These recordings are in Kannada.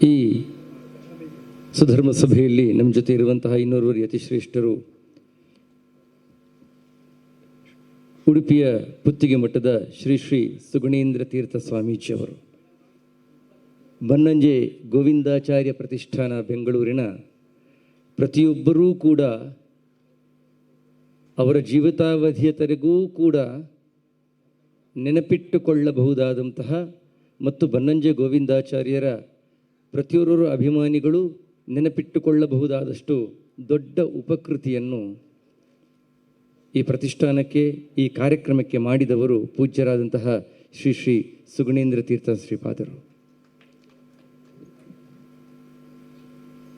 ಈ ಸುಧರ್ಮ ಸಭೆಯಲ್ಲಿ ನಮ್ಮ ಜೊತೆ ಇರುವಂತಹ ಇನ್ನೋರ್ವರು ಯತಿಶ್ರೇಷ್ಠರು ಉಡುಪಿಯ ಪುತ್ತಿಗೆ ಮಠದ ಶ್ರೀ ಶ್ರೀ ಸುಗುಣೇಂದ್ರ ತೀರ್ಥ ಸ್ವಾಮೀಜಿಯವರು, ಬನ್ನಂಜೆ ಗೋವಿಂದಾಚಾರ್ಯ ಪ್ರತಿಷ್ಠಾನ ಬೆಂಗಳೂರಿನ ಪ್ರತಿಯೊಬ್ಬರೂ ಕೂಡ ಅವರ ಜೀವಿತಾವಧಿಯತರೆಗೂ ಕೂಡ ನೆನಪಿಟ್ಟುಕೊಳ್ಳಬಹುದಾದಂತಹ ಮತ್ತು ಬನ್ನಂಜೆ ಗೋವಿಂದಾಚಾರ್ಯರ ಪ್ರತಿಯೊಬ್ಬರು ಅಭಿಮಾನಿಗಳು ನೆನಪಿಟ್ಟುಕೊಳ್ಳಬಹುದಾದಷ್ಟು ದೊಡ್ಡ ಉಪಕೃತಿಯನ್ನು ಈ ಪ್ರತಿಷ್ಠಾನಕ್ಕೆ, ಈ ಕಾರ್ಯಕ್ರಮಕ್ಕೆ ಮಾಡಿದವರು ಪೂಜ್ಯರಾದಂತಹ ಶ್ರೀ ಶ್ರೀ ಸುಗುಣೇಂದ್ರ ತೀರ್ಥ ಶ್ರೀಪಾದರು.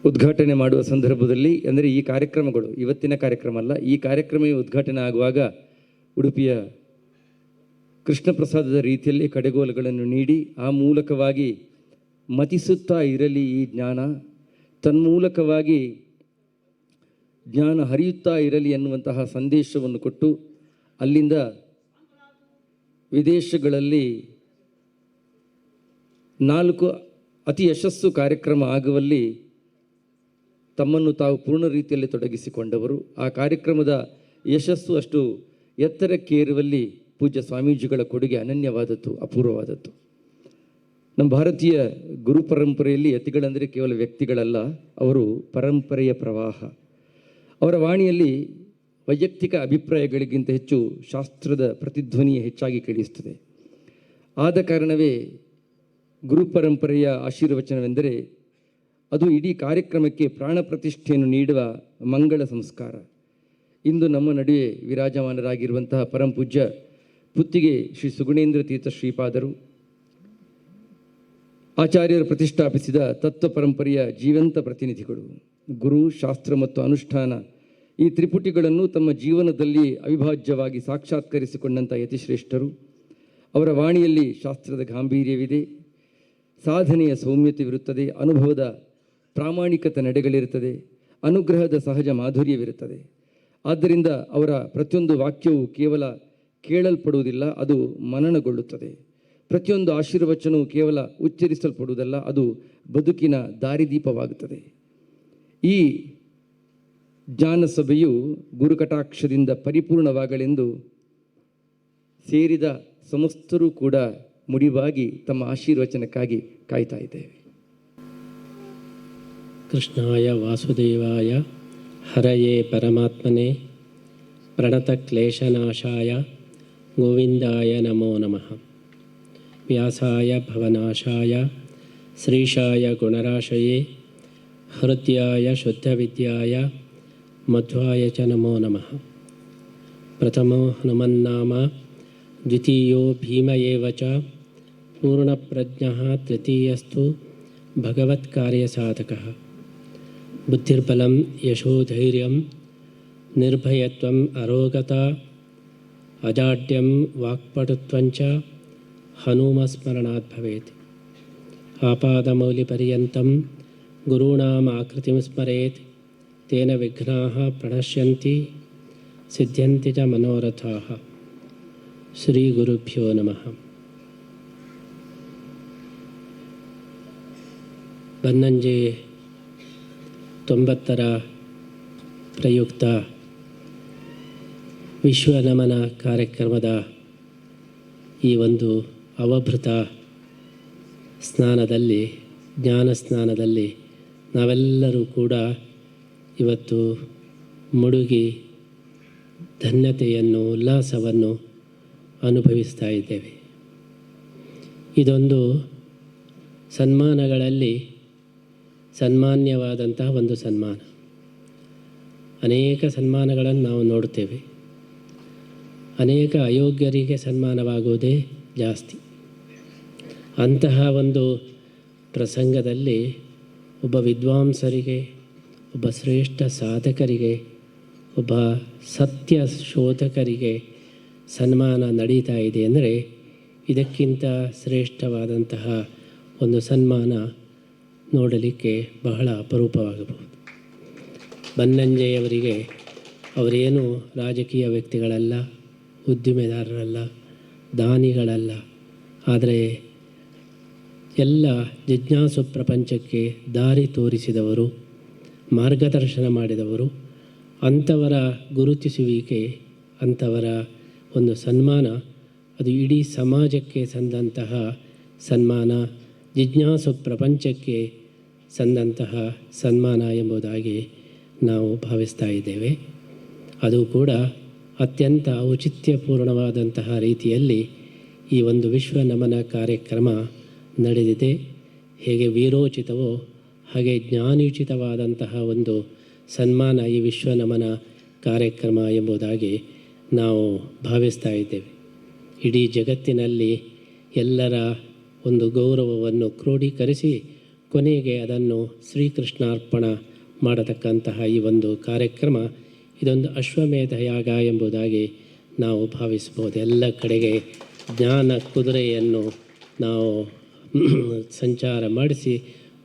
ಉದ್ಘಾಟನೆ ಮಾಡುವ ಸಂದರ್ಭದಲ್ಲಿ, ಅಂದರೆ ಈ ಕಾರ್ಯಕ್ರಮಗಳು ಇವತ್ತಿನ ಕಾರ್ಯಕ್ರಮ ಅಲ್ಲ, ಈ ಕಾರ್ಯಕ್ರಮ ಉದ್ಘಾಟನೆ ಆಗುವಾಗ ಉಡುಪಿಯ ಕೃಷ್ಣ ಪ್ರಸಾದದ ರೀತಿಯಲ್ಲಿ ಕಡೆಗೋಲುಗಳನ್ನು ನೀಡಿ ಆ ಮೂಲಕವಾಗಿ ಮತಿಸುತ್ತಾ ಇರಲಿ ಈ ಜ್ಞಾನ, ತನ್ಮೂಲಕವಾಗಿ ಜ್ಞಾನ ಹರಿಯುತ್ತಾ ಇರಲಿ ಎನ್ನುವಂತಹ ಸಂದೇಶವನ್ನು ಕೊಟ್ಟು, ಅಲ್ಲಿಂದ ವಿದೇಶಗಳಲ್ಲಿ 4 ಅತಿ ಯಶಸ್ಸು ಕಾರ್ಯಕ್ರಮ ಆಗುವಲ್ಲಿ ತಮ್ಮನ್ನು ತಾವು ಪೂರ್ಣ ರೀತಿಯಲ್ಲಿ ತೊಡಗಿಸಿಕೊಂಡವರು. ಆ ಕಾರ್ಯಕ್ರಮದ ಯಶಸ್ಸು ಅಷ್ಟು ಎತ್ತರಕ್ಕೇರುವಲ್ಲಿ ಪೂಜ್ಯ ಸ್ವಾಮೀಜಿಗಳ ಕೊಡುಗೆ ಅನನ್ಯವಾದದ್ದು, ಅಪೂರ್ವವಾದದ್ದು. ನಮ್ಮ ಭಾರತೀಯ ಗುರು ಪರಂಪರೆಯಲ್ಲಿ ಯತಿಗಳಂದರೆ ಕೇವಲ ವ್ಯಕ್ತಿಗಳಲ್ಲ, ಅವರು ಪರಂಪರೆಯ ಪ್ರವಾಹ. ಅವರ ವಾಣಿಯಲ್ಲಿ ವೈಯಕ್ತಿಕ ಅಭಿಪ್ರಾಯಗಳಿಗಿಂತ ಹೆಚ್ಚು ಶಾಸ್ತ್ರದ ಪ್ರತಿಧ್ವನಿಯೇ ಹೆಚ್ಚಾಗಿ ಕೇಳಿಸುತ್ತದೆ. ಆದ ಕಾರಣವೇ ಗುರು ಪರಂಪರೆಯ ಆಶೀರ್ವಚನವೆಂದರೆ ಅದು ಇಡೀ ಕಾರ್ಯಕ್ರಮಕ್ಕೆ ಪ್ರಾಣ ಪ್ರತಿಷ್ಠೆಯನ್ನು ನೀಡುವ ಮಂಗಳ ಸಂಸ್ಕಾರ. ಇಂದು ನಮ್ಮ ನಡುವೆ ವಿರಾಜಮಾನರಾಗಿರುವಂತಹ ಪರಂಪೂಜ್ಯ ಪುತ್ತಿಗೆ ಶ್ರೀ ಸುಗುಣೇಂದ್ರ ತೀರ್ಥ ಶ್ರೀಪಾದರು ಆಚಾರ್ಯರು ಪ್ರತಿಷ್ಠಾಪಿಸಿದ ತತ್ವ ಪರಂಪರೆಯ ಜೀವಂತ ಪ್ರತಿನಿಧಿಗಳು. ಗುರು, ಶಾಸ್ತ್ರ ಮತ್ತು ಅನುಷ್ಠಾನ ಈ ತ್ರಿಪುಟಿಗಳನ್ನು ತಮ್ಮ ಜೀವನದಲ್ಲಿ ಅವಿಭಾಜ್ಯವಾಗಿ ಸಾಕ್ಷಾತ್ಕರಿಸಿಕೊಂಡಂಥ ಯತಿಶ್ರೇಷ್ಠರು. ಅವರ ವಾಣಿಯಲ್ಲಿ ಶಾಸ್ತ್ರದ ಗಾಂಭೀರ್ಯವಿದೆ, ಸಾಧನೆಯ ಸೌಮ್ಯತೆವಿರುತ್ತದೆ, ಅನುಭವದ ಪ್ರಾಮಾಣಿಕತೆ ನಡೆಗಳಿರುತ್ತದೆ, ಅನುಗ್ರಹದ ಸಹಜ ಮಾಧುರ್ಯವಿರುತ್ತದೆ. ಆದ್ದರಿಂದ ಅವರ ಪ್ರತಿಯೊಂದು ವಾಕ್ಯವು ಕೇವಲ ಕೇಳಲ್ಪಡುವುದಿಲ್ಲ, ಅದು ಮನನಗೊಳ್ಳುತ್ತದೆ. ಪ್ರತಿಯೊಂದು ಆಶೀರ್ವಚನವು ಕೇವಲ ಉಚ್ಚರಿಸಲ್ಪಡುವುದಲ್ಲ, ಅದು ಬದುಕಿನ ದಾರಿದೀಪವಾಗುತ್ತದೆ. ಈ ಜ್ಞಾನ ಸಭೆಯು ಗುರುಕಟಾಕ್ಷದಿಂದ ಪರಿಪೂರ್ಣವಾಗಲೆಂದು ಸೇರಿದ ಸಮಸ್ತರೂ ಕೂಡ ಮುಡಿವಾಗಿ ತಮ್ಮ ಆಶೀರ್ವಚನಕ್ಕಾಗಿ ಕಾಯ್ತಾ ಇದ್ದೇವೆ. ಕೃಷ್ಣಾಯ ವಾಸುದೇವಾಯ ಹರಯೇ ಪರಮಾತ್ಮನೇ ಪ್ರಣತಕ್ಲೇಶನಾಶಾಯ ಗೋವಿಂದಾಯ ನಮೋ ನಮಃ. ವ್ಯಾಸಾಯ ಭವನಾಶಾಯ ಶ್ರೀಶಾಯ ಗುಣರಾಶಯೇ ಹೃದಯಾಯ ಶುದ್ಧವಿದ್ಯಾಯ ಮಧ್ವಾಯ ಚ ನಮೋ ನಮಃ. ಪ್ರಥಮೋ ಹನುಮನ್ನಾಮ ದ್ವಿತೀಯೋ ಭೀಮ ಏವ ಚ ಪೂರ್ಣಪ್ರಜ್ಞಃ ತೃತೀಯಸ್ತು ಭಗವತ್ಕಾರ್ಯಸಾಧಕಃ. ಬುದ್ಧಿರ್ಬಲಂ ಯಶೋಧೈರ್ಯಂ ನಿರ್ಭಯತ್ವಂ ಅರೋಗತಾ ಅಜಾಡ್ಯಂ ವಾಕ್ಪಟುತ್ವಂಚ ಹನುಮಸ್ಮರಣಾತ್ ಭವೇತ್. ಆಪಾದಮೌಲಿಪರ್ಯಂತಂ ಗುರುಣಾಂ ಆಕೃತಿಂ ಸ್ಮರೇತ್ ತೇನ ವಿಘ್ನಾಃ ಪ್ರಣಶ್ಯಂತಿ ಸಿದ್ಧ್ಯಂತಿ ಚ ಮನೋರಥಾಃ. ಶ್ರೀ ಗುರುಭ್ಯೋ ನಮಃ. ಬನ್ನಂಜೆ 90ರ ಪ್ರಯುಕ್ತ ವಿಶ್ವನಮನ ಕಾರ್ಯಕ್ರಮದ ಈ ಒಂದು ಅವಭೃತ ಸ್ನಾನದಲ್ಲಿ, ಜ್ಞಾನ ಸ್ನಾನದಲ್ಲಿ ನಾವೆಲ್ಲರೂ ಕೂಡ ಇವತ್ತು ಮುಳುಗಿ ಧನ್ಯತೆಯನ್ನು, ಉಲ್ಲಾಸವನ್ನು ಅನುಭವಿಸ್ತಾ ಇದ್ದೇವೆ. ಇದೊಂದು ಸನ್ಮಾನಗಳಲ್ಲಿ ಸನ್ಮಾನ್ಯವಾದಂತಹ ಒಂದು ಸನ್ಮಾನ. ಅನೇಕ ಸನ್ಮಾನಗಳನ್ನು ನಾವು ನೋಡುತ್ತೇವೆ. ಅನೇಕ ಅಯೋಗ್ಯರಿಗೆ ಸನ್ಮಾನವಾಗುವುದೇ ಜಾಸ್ತಿ. ಅಂತಹ ಒಂದು ಪ್ರಸಂಗದಲ್ಲಿ ಒಬ್ಬ ವಿದ್ವಾಂಸರಿಗೆ, ಒಬ್ಬ ಶ್ರೇಷ್ಠ ಸಾಧಕರಿಗೆ, ಒಬ್ಬ ಸತ್ಯ ಶೋಧಕರಿಗೆ ಸನ್ಮಾನ ನಡೀತಾ ಇದೆ ಅಂದರೆ ಇದಕ್ಕಿಂತ ಶ್ರೇಷ್ಠವಾದಂತಹ ಒಂದು ಸನ್ಮಾನ ನೋಡಲಿಕ್ಕೆ ಬಹಳ ಅಪರೂಪವಾಗಬಹುದು. ಬನ್ನಂಜೆಯವರಿಗೆ ಅವರೇನು ರಾಜಕೀಯ ವ್ಯಕ್ತಿಗಳಲ್ಲ, ಉದ್ದಿಮೆದಾರರಲ್ಲ, ದಾನಿಗಳಲ್ಲ. ಆದರೆ ಎಲ್ಲ ಜಿಜ್ಞಾಸು ಪ್ರಪಂಚಕ್ಕೆ ದಾರಿ ತೋರಿಸಿದವರು, ಮಾರ್ಗದರ್ಶನ ಮಾಡಿದವರು. ಅಂಥವರ ಗುರುತಿಸುವಿಕೆ, ಅಂಥವರ ಒಂದು ಸನ್ಮಾನ ಅದು ಇಡೀ ಸಮಾಜಕ್ಕೆ ಸಂದಂತಹ ಸನ್ಮಾನ, ಜಿಜ್ಞಾಸು ಪ್ರಪಂಚಕ್ಕೆ ಸಂದಂತಹ ಸನ್ಮಾನ ಎಂಬುದಾಗಿ ನಾವು ಭಾವಿಸ್ತಾ ಇದ್ದೇವೆ. ಅದು ಕೂಡ ಅತ್ಯಂತ ಔಚಿತ್ಯಪೂರ್ಣವಾದಂತಹ ರೀತಿಯಲ್ಲಿ ಈ ಒಂದು ವಿಶ್ವ ನಮನ ಕಾರ್ಯಕ್ರಮ ನಡೆದಿದೆ. ಹೇಗೆ ವೀರೋಚಿತವೋ ಹಾಗೆ ಜ್ಞಾನೋಚಿತವಾದಂತಹ ಒಂದು ಸನ್ಮಾನ ಈ ವಿಶ್ವ ನಮನ ಕಾರ್ಯಕ್ರಮ ಎಂಬುದಾಗಿ ನಾವು ಭಾವಿಸ್ತಾ ಇದ್ದೇವೆ. ಇಡೀ ಜಗತ್ತಿನಲ್ಲಿ ಎಲ್ಲರ ಒಂದು ಗೌರವವನ್ನು ಕ್ರೋಢೀಕರಿಸಿ ಕೊನೆಗೆ ಅದನ್ನು ಶ್ರೀಕೃಷ್ಣಾರ್ಪಣ ಮಾಡತಕ್ಕಂತಹ ಈ ಒಂದು ಕಾರ್ಯಕ್ರಮ ಇದೊಂದು ಅಶ್ವಮೇಧ ಯಾಗ ಎಂಬುದಾಗಿ ನಾವು ಭಾವಿಸ್ಬೋದು. ಎಲ್ಲ ಕಡೆಗೆ ಜ್ಞಾನ ಕುದುರೆಯನ್ನು ನಾವು ಸಂಚಾರ ಮಾಡಿಸಿ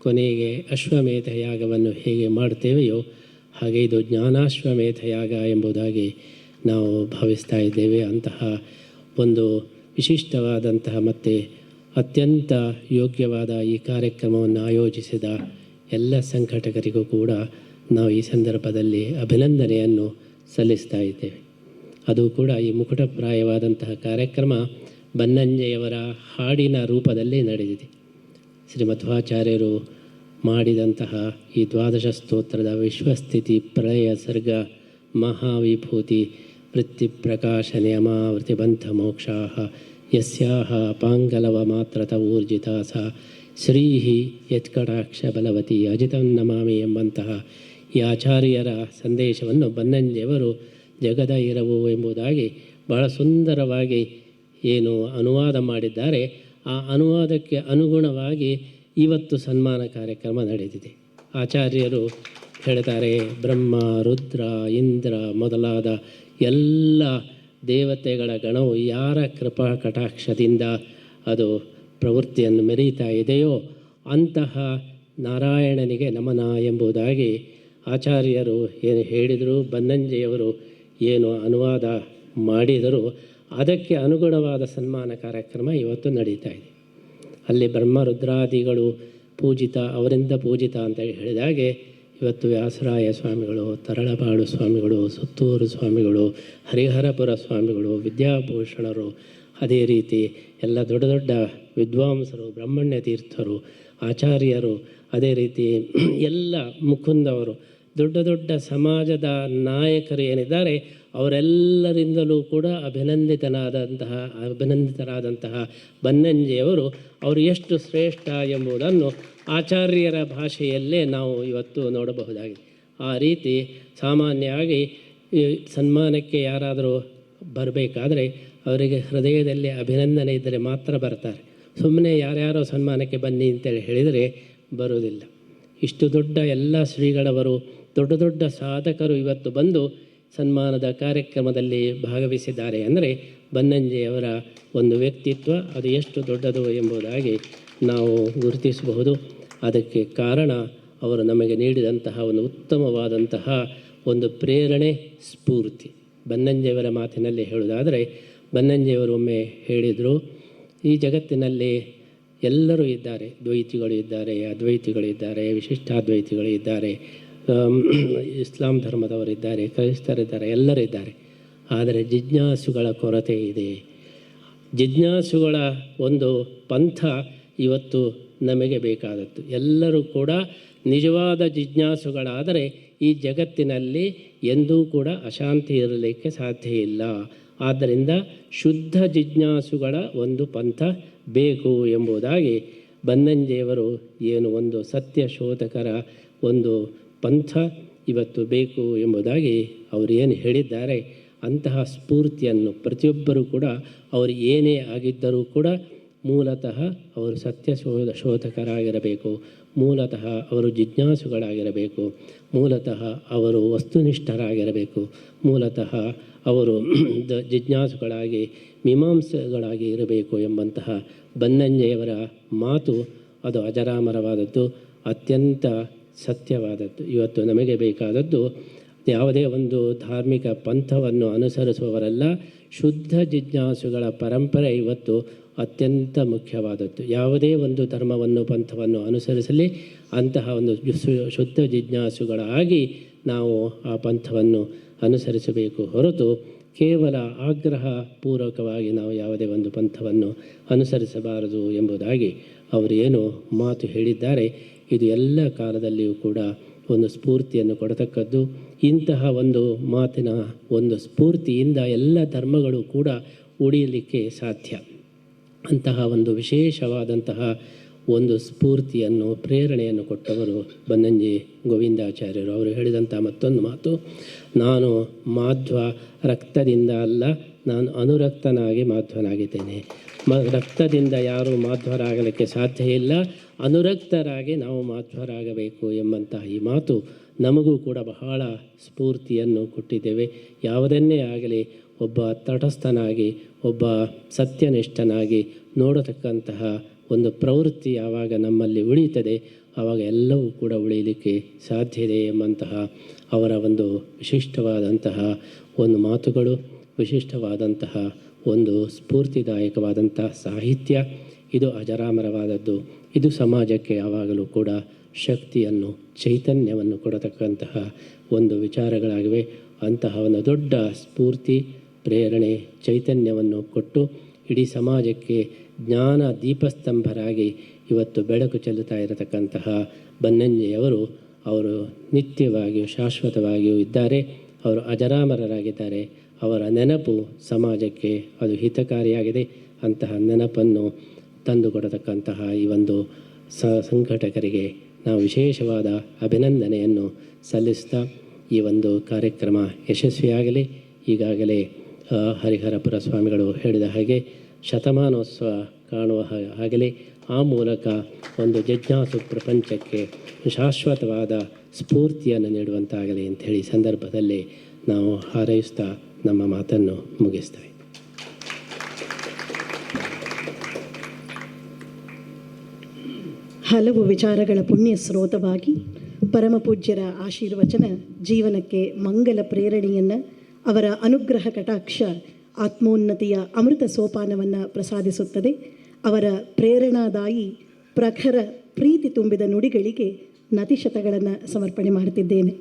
ಕೊನೆಗೆ ಅಶ್ವಮೇಧ ಯಾಗವನ್ನು ಹೇಗೆ ಮಾಡ್ತೇವೆಯೋ ಹಾಗೆ ಇದು ಜ್ಞಾನಾಶ್ವಮೇಧ ಯಾಗ ಎಂಬುದಾಗಿ ನಾವು ಭಾವಿಸ್ತಾ ಇದ್ದೇವೆ. ಅಂತಹ ಒಂದು ವಿಶಿಷ್ಟವಾದಂತಹ ಮತ್ತು ಅತ್ಯಂತ ಯೋಗ್ಯವಾದ ಈ ಕಾರ್ಯಕ್ರಮವನ್ನು ಆಯೋಜಿಸಿದ ಎಲ್ಲ ಸಂಘಟಕರಿಗೂ ಕೂಡ ನಾವು ಈ ಸಂದರ್ಭದಲ್ಲಿ ಅಭಿನಂದನೆಯನ್ನು ಸಲ್ಲಿಸ್ತಾ ಇದ್ದೇವೆ. ಅದು ಕೂಡ ಈ ಮುಕುಟಪ್ರಾಯವಾದಂತಹ ಕಾರ್ಯಕ್ರಮ ಬನ್ನಂಜೆಯವರ ಹಾಡಿನ ರೂಪದಲ್ಲಿ ನಡೆದಿದೆ. ಶ್ರೀಮಧ್ವಾಚಾರ್ಯರು ಮಾಡಿದಂತಹ ಈ ದ್ವಾದಶ ಸ್ತೋತ್ರದ ವಿಶ್ವಸ್ಥಿತಿ ಪ್ರಳಯ ಸರ್ಗ ಮಹಾವಿಭೂತಿ ವೃತ್ತಿಪ್ರಕಾಶ ನಿಯಮಾವೃತಿಬಂಧ ಮೋಕ್ಷಾ ಯಸ್ಯಾಹ ಅಪಾಂಗಲವ ಮಾತ್ರತ ಊರ್ಜಿತಾ ಸಾ ಶ್ರೀಹಿ ಯತ್ಕಟಾಕ್ಷ ಬಲವತಿ ಅಜಿತಂ ನಮಾಮಿ ಎಂಬಂತಹ ಈ ಆಚಾರ್ಯರ ಸಂದೇಶವನ್ನು ಬನ್ನಂಜೆಯವರು ಜಗದ ಇರವು ಎಂಬುದಾಗಿ ಬಹಳ ಸುಂದರವಾಗಿ ಏನು ಅನುವಾದ ಮಾಡಿದ್ದಾರೆ. ಆ ಅನುವಾದಕ್ಕೆ ಅನುಗುಣವಾಗಿ ಇವತ್ತು ಸನ್ಮಾನ ಕಾರ್ಯಕ್ರಮ ನಡೆದಿದೆ. ಆಚಾರ್ಯರು ಹೇಳ್ತಾರೆ, ಬ್ರಹ್ಮ, ರುದ್ರ, ಇಂದ್ರ ಮೊದಲಾದ ಎಲ್ಲ ದೇವತೆಗಳ ಗಣವು ಯಾರ ಕೃಪಾ ಕಟಾಕ್ಷದಿಂದ ಅದು ಪ್ರವೃತ್ತಿಯನ್ನು ಮೆರೀತಾ ಇದೆಯೋ ಅಂತಹ ನಾರಾಯಣನಿಗೆ ನಮನ ಎಂಬುದಾಗಿ ಆಚಾರ್ಯರು ಏನು ಹೇಳಿದರು, ಬನ್ನಂಜೆಯವರು ಏನು ಅನುವಾದ ಮಾಡಿದರು ಅದಕ್ಕೆ ಅನುಗುಣವಾದ ಸನ್ಮಾನ ಕಾರ್ಯಕ್ರಮ ಇವತ್ತು ನಡೀತಾ ಇದೆ. ಅಲ್ಲಿ ಬ್ರಹ್ಮ ರುದ್ರಾದಿಗಳು ಪೂಜಿತ, ಅವರಿಂದ ಪೂಜಿತ ಅಂತ ಹೇಳಿದಾಗೆ ಇವತ್ತು ವ್ಯಾಸರಾಯ ಸ್ವಾಮಿಗಳು, ತರಳಬಾಳು ಸ್ವಾಮಿಗಳು, ಸುತ್ತೂರು ಸ್ವಾಮಿಗಳು, ಹರಿಹರಪುರ ಸ್ವಾಮಿಗಳು, ವಿದ್ಯಾಭೂಷಣರು, ಅದೇ ರೀತಿ ಎಲ್ಲ ದೊಡ್ಡ ದೊಡ್ಡ ವಿದ್ವಾಂಸರು, ಬ್ರಹ್ಮಣ್ಯ ತೀರ್ಥರು, ಆಚಾರ್ಯರು, ಅದೇ ರೀತಿ ಎಲ್ಲ ಮುಕುಂದವರು, ದೊಡ್ಡ ದೊಡ್ಡ ಸಮಾಜದ ನಾಯಕರು ಏನಿದ್ದಾರೆ ಅವರೆಲ್ಲರಿಂದಲೂ ಕೂಡ ಅಭಿನಂದಿತರಾದಂತಹ ಬನ್ನಂಜೆಯವರು ಅವರು ಎಷ್ಟು ಶ್ರೇಷ್ಠ ಎಂಬುದನ್ನು ಆಚಾರ್ಯರ ಭಾಷೆಯಲ್ಲೇ ನಾವು ಇವತ್ತು ನೋಡಬಹುದಾಗಿದೆ. ಆ ರೀತಿ ಸಾಮಾನ್ಯವಾಗಿ ಈ ಸನ್ಮಾನಕ್ಕೆ ಯಾರಾದರೂ ಬರಬೇಕಾದ್ರೆ ಅವರಿಗೆ ಹೃದಯದಲ್ಲಿ ಅಭಿನಂದನೆ ಇದ್ದರೆ ಮಾತ್ರ ಬರ್ತಾರೆ. ಸುಮ್ಮನೆ ಯಾರ್ಯಾರೋ ಸನ್ಮಾನಕ್ಕೆ ಬನ್ನಿ ಅಂತೇಳಿ ಹೇಳಿದರೆ ಬರುವುದಿಲ್ಲ. ಇಷ್ಟು ದೊಡ್ಡ ಎಲ್ಲ ಶ್ರೀಗಳವರು, ದೊಡ್ಡ ದೊಡ್ಡ ಸಾಧಕರು ಇವತ್ತು ಬಂದು ಸನ್ಮಾನದ ಕಾರ್ಯಕ್ರಮದಲ್ಲಿ ಭಾಗವಹಿಸಿದ್ದಾರೆ ಅಂದರೆ ಬನ್ನಂಜೆಯವರ ಒಂದು ವ್ಯಕ್ತಿತ್ವ ಅದು ಎಷ್ಟು ದೊಡ್ಡದು ಎಂಬುದಾಗಿ ನಾವು ಗುರುತಿಸಬಹುದು. ಅದಕ್ಕೆ ಕಾರಣ ಅವರು ನಮಗೆ ನೀಡಿದಂತಹ ಒಂದು ಉತ್ತಮವಾದಂತಹ ಒಂದು ಪ್ರೇರಣೆ, ಸ್ಫೂರ್ತಿ. ಬನ್ನಂಜೆಯವರ ಮಾತಿನಲ್ಲಿ ಹೇಳುವುದಾದರೆ, ಬನ್ನಂಜೆಯವರು ಒಮ್ಮೆ ಹೇಳಿದರು, ಈ ಜಗತ್ತಿನಲ್ಲಿ ಎಲ್ಲರೂ ಇದ್ದಾರೆ, ದ್ವೈತಿಗಳು ಇದ್ದಾರೆ, ಅದ್ವೈತಿಗಳು ಇದ್ದಾರೆ, ವಿಶಿಷ್ಟಾದ್ವೈತಿಗಳು ಇದ್ದಾರೆ, ಇಸ್ಲಾಂ ಧರ್ಮದವರಿದ್ದಾರೆ, ಕ್ರೈಸ್ತರಿದ್ದಾರೆ, ಎಲ್ಲರಿದ್ದಾರೆ. ಆದರೆ ಜಿಜ್ಞಾಸುಗಳ ಕೊರತೆ ಇದೆ. ಜಿಜ್ಞಾಸುಗಳ ಒಂದು ಪಂಥ ಇವತ್ತು ನಮಗೆ ಬೇಕಾದದ್ದು. ಎಲ್ಲರೂ ಕೂಡ ನಿಜವಾದ ಜಿಜ್ಞಾಸುಗಳಾದರೆ ಈ ಜಗತ್ತಿನಲ್ಲಿ ಎಂದೂ ಕೂಡ ಅಶಾಂತಿ ಇರಲಿಕ್ಕೆ ಸಾಧ್ಯ ಇಲ್ಲ. ಆದ್ದರಿಂದ ಶುದ್ಧ ಜಿಜ್ಞಾಸುಗಳ ಒಂದು ಪಂಥ ಬೇಕು ಎಂಬುದಾಗಿ ಬನ್ನಂಜೆಯವರು ಏನು ಒಂದು ಸತ್ಯ ಶೋಧಕರ ಒಂದು ಪಂಥ ಇವತ್ತು ಬೇಕು ಎಂಬುದಾಗಿ ಅವರು ಏನು ಹೇಳಿದ್ದಾರೆ, ಅಂತಹ ಸ್ಫೂರ್ತಿಯನ್ನು ಪ್ರತಿಯೊಬ್ಬರೂ ಕೂಡ ಅವರು ಏನೇ ಆಗಿದ್ದರೂ ಕೂಡ ಮೂಲತಃ ಅವರು ಸತ್ಯ ಶೋಧಕರಾಗಿರಬೇಕು, ಮೂಲತಃ ಅವರು ಜಿಜ್ಞಾಸುಗಳಾಗಿರಬೇಕು, ಮೂಲತಃ ಅವರು ವಸ್ತುನಿಷ್ಠರಾಗಿರಬೇಕು, ಮೂಲತಃ ಅವರು ಜಿಜ್ಞಾಸುಗಳಾಗಿ ಮೀಮಾಂಸೆಗಳಾಗಿ ಇರಬೇಕು ಎಂಬಂತಹ ಬನ್ನಂಜೆಯವರ ಮಾತು ಅದು ಅಜರಾಮರವಾದದ್ದು, ಅತ್ಯಂತ ಸತ್ಯವಾದದ್ದು. ಇವತ್ತು ನಮಗೆ ಬೇಕಾದದ್ದು ಯಾವುದೇ ಒಂದು ಧಾರ್ಮಿಕ ಪಂಥವನ್ನು ಅನುಸರಿಸುವವರೆಲ್ಲ ಶುದ್ಧ ಜಿಜ್ಞಾಸುಗಳ ಪರಂಪರೆ ಇವತ್ತು ಅತ್ಯಂತ ಮುಖ್ಯವಾದದ್ದು. ಯಾವುದೇ ಒಂದು ಧರ್ಮವನ್ನು ಪಂಥವನ್ನು ಅನುಸರಿಸಲಿ ಅಂತಹ ಒಂದು ಶುದ್ಧ ಜಿಜ್ಞಾಸುಗಳಾಗಿ ನಾವು ಆ ಪಂಥವನ್ನು ಅನುಸರಿಸಬೇಕು ಹೊರತು ಕೇವಲ ಆಗ್ರಹ ಪೂರ್ವಕವಾಗಿ ನಾವು ಯಾವುದೇ ಒಂದು ಪಂಥವನ್ನು ಅನುಸರಿಸಬಾರದು ಎಂಬುದಾಗಿ ಅವರು ಏನು ಮಾತು ಹೇಳಿದ್ದಾರೆ ಇದು ಎಲ್ಲ ಕಾಲದಲ್ಲಿಯೂ ಕೂಡ ಒಂದು ಸ್ಫೂರ್ತಿಯನ್ನು ಕೊಡತಕ್ಕದ್ದು. ಇಂತಹ ಒಂದು ಮಾತಿನ ಒಂದು ಸ್ಫೂರ್ತಿಯಿಂದ ಎಲ್ಲ ಧರ್ಮಗಳು ಕೂಡ ಉಳಿಯಲಿಕ್ಕೆ ಸಾಧ್ಯ. ಅಂತಹ ಒಂದು ವಿಶೇಷವಾದಂತಹ ಒಂದು ಸ್ಫೂರ್ತಿಯನ್ನು ಪ್ರೇರಣೆಯನ್ನು ಕೊಟ್ಟವರು ಬನ್ನಂಜೆ ಗೋವಿಂದಾಚಾರ್ಯರು. ಅವರು ಹೇಳಿದಂಥ ಮತ್ತೊಂದು ಮಾತು, ನಾನು ಮಾಧ್ವ ರಕ್ತದಿಂದ ಅಲ್ಲ, ನಾನು ಅನುರಕ್ತನಾಗಿ ಮಾಧ್ವನಾಗಿದ್ದೇನೆ. ರಕ್ತದಿಂದ ಯಾರೂ ಮಾಧ್ವರಾಗಲಿಕ್ಕೆ ಸಾಧ್ಯ ಇಲ್ಲ, ಅನುರಕ್ತರಾಗಿ ನಾವು ಮಾಧ್ವರಾಗಬೇಕು ಎಂಬಂತಹ ಈ ಮಾತು ನಮಗೂ ಕೂಡ ಬಹಳ ಸ್ಫೂರ್ತಿಯನ್ನು ಕೊಟ್ಟಿದ್ದೇವೆ. ಯಾವುದನ್ನೇ ಆಗಲಿ ಒಬ್ಬ ತಟಸ್ಥನಾಗಿ ಒಬ್ಬ ಸತ್ಯನಿಷ್ಠನಾಗಿ ನೋಡತಕ್ಕಂತಹ ಒಂದು ಪ್ರವೃತ್ತಿ ಯಾವಾಗ ನಮ್ಮಲ್ಲಿ ಉಳಿಯುತ್ತದೆ ಆವಾಗ ಎಲ್ಲವೂ ಕೂಡ ಉಳಿಯಲಿಕ್ಕೆ ಸಾಧ್ಯ ಇದೆ ಎಂಬಂತಹ ಅವರ ಒಂದು ವಿಶಿಷ್ಟವಾದಂತಹ ಒಂದು ಮಾತುಗಳು, ವಿಶಿಷ್ಟವಾದಂತಹ ಒಂದು ಸ್ಫೂರ್ತಿದಾಯಕವಾದಂತಹ ಸಾಹಿತ್ಯ ಇದು ಅಜರಾಮರವಾದದ್ದು. ಇದು ಸಮಾಜಕ್ಕೆ ಯಾವಾಗಲೂ ಕೂಡ ಶಕ್ತಿಯನ್ನು ಚೈತನ್ಯವನ್ನು ಕೊಡತಕ್ಕಂತಹ ಒಂದು ವಿಚಾರಗಳಾಗಿವೆ. ಅಂತಹ ಒಂದು ದೊಡ್ಡ ಸ್ಫೂರ್ತಿ ಪ್ರೇರಣೆ ಚೈತನ್ಯವನ್ನು ಕೊಟ್ಟು ಇಡೀ ಸಮಾಜಕ್ಕೆ ಜ್ಞಾನ ದೀಪಸ್ತಂಭರಾಗಿ ಇವತ್ತು ಬೆಳಕು ಚೆಲ್ಲುತ್ತಾ ಇರತಕ್ಕಂತಹ ಬನ್ನಂಜೆಯವರು ಅವರು ನಿತ್ಯವಾಗಿಯೂ ಶಾಶ್ವತವಾಗಿಯೂ ಇದ್ದಾರೆ. ಅವರು ಅಜರಾಮರರಾಗಿದ್ದಾರೆ. ಅವರ ನೆನಪು ಸಮಾಜಕ್ಕೆ ಅದು ಹಿತಕಾರಿಯಾಗಿದೆ. ಅಂತಹ ನೆನಪನ್ನು ತಂದುಕೊಡತಕ್ಕಂತಹ ಈ ಒಂದು ಸಂಘಟಕರಿಗೆ ನಾವು ವಿಶೇಷವಾದ ಅಭಿನಂದನೆಯನ್ನು ಸಲ್ಲಿಸ್ತಾ ಈ ಒಂದು ಕಾರ್ಯಕ್ರಮ ಯಶಸ್ವಿಯಾಗಲಿ. ಈಗಾಗಲೇ ಹರಿಹರಪುರ ಸ್ವಾಮಿಗಳು ಹೇಳಿದ ಹಾಗೆ ಶತಮಾನೋತ್ಸವ ಕಾಣುವ ಹಾಗಲಿ ಆ ಮೂಲಕ ಒಂದು ಜಿಜ್ಞಾಸು ಪ್ರಪಂಚಕ್ಕೆ ಶಾಶ್ವತವಾದ ಸ್ಫೂರ್ತಿಯನ್ನು ನೀಡುವಂತಾಗಲಿ ಅಂಥೇಳಿ ಸಂದರ್ಭದಲ್ಲಿ ನಾವು ಹಾರೈಸ್ತಾ ನಮ್ಮ ಮಾತನ್ನು ಮುಗಿಸ್ತೇವೆ. ಹಲವು ವಿಚಾರಗಳ ಪುಣ್ಯ ಸ್ರೋತವಾಗಿ ಪರಮಪೂಜ್ಯರ ಆಶೀರ್ವಚನ ಜೀವನಕ್ಕೆ ಮಂಗಲ ಪ್ರೇರಣೆಯನ್ನು, ಅವರ ಅನುಗ್ರಹ ಕಟಾಕ್ಷ ಆತ್ಮೋನ್ನತಿಯ ಅಮೃತ ಸೋಪಾನವನ್ನು ಪ್ರಸಾದಿಸುತ್ತದೆ. ಅವರ ಪ್ರೇರಣಾದಾಯಿ ಪ್ರಖರ ಪ್ರೀತಿ ತುಂಬಿದ ನುಡಿಗಳಿಗೆ ನತಿಶತಗಳನ್ನು ಸಮರ್ಪಣೆ ಮಾಡುತ್ತಿದ್ದೇನೆ.